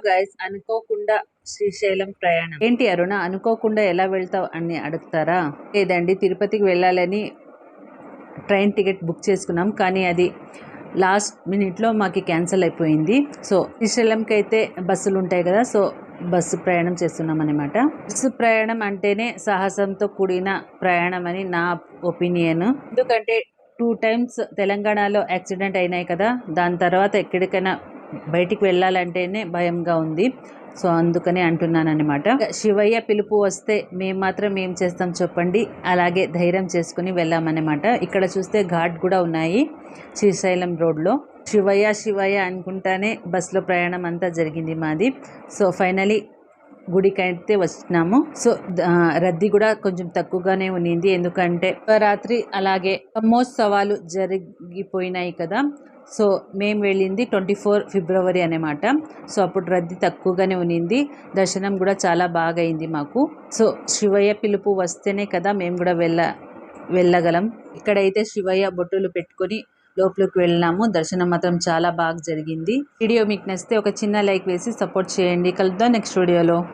Guys, అనుకోకుండా శ్రీశైలం ప్రయాణం. ఏంటి అరుణ, అనుకోకుండా ఎలా వెళ్తావు అని అడుగుతారా? లేదండి, తిరుపతికి వెళ్ళాలని ట్రైన్ టికెట్ బుక్ చేసుకున్నాం, కానీ అది లాస్ట్ మినిట్లో మాకు క్యాన్సిల్ అయిపోయింది. సో శ్రీశైలంకి అయితే బస్సులు ఉంటాయి కదా, సో బస్సు ప్రయాణం చేస్తున్నాం అనమాట. బస్సు ప్రయాణం అంటేనే సాహసంతో కూడిన ప్రయాణం అని నా ఒపీనియన్. ఎందుకంటే 2 times తెలంగాణలో యాక్సిడెంట్ అయినాయి కదా, దాని తర్వాత ఎక్కడికైనా బయటికి వెళ్ళాలంటేనే భయంగా ఉంది. సో అందుకనే అంటున్నాను అనమాట. శివయ్య పిలుపు వస్తే మేము మాత్రం ఏం చేస్తాం చెప్పండి, అలాగే ధైర్యం చేసుకుని వెళ్ళామన్నమాట. ఇక్కడ చూస్తే ఘాట్ కూడా ఉన్నాయి శ్రీశైలం రోడ్లో. శివయ్య శివయ్య అనుకుంటానే బస్సులో ప్రయాణం అంతా జరిగింది మాది. సో ఫైనలీ గుడికి అయితే వచ్చినాము. సో రద్దీ కూడా కొంచెం తక్కువగానే ఉన్నింది, ఎందుకంటే రాత్రి అలాగే బ్రహ్మోత్సవాలు జరిగిపోయినాయి కదా. సో మేము వెళ్ళింది 24 February అనమాట. సో అప్పుడు రద్దీ తక్కువగానే ఉన్నింది, దర్శనం కూడా చాలా బాగా అయింది మాకు. సో శివయ్య పిలుపు వస్తేనే కదా మేము కూడా వెళ్ళగలం. ఇక్కడైతే శివయ్య బొట్టులు పెట్టుకొని లోపలికి వెళ్ళినాము. దర్శనం మాత్రం చాలా బాగా జరిగింది. వీడియో మీకు నచ్చితే ఒక చిన్న లైక్ వేసి సపోర్ట్ చేయండి. కలుద్దాం నెక్స్ట్ వీడియోలో.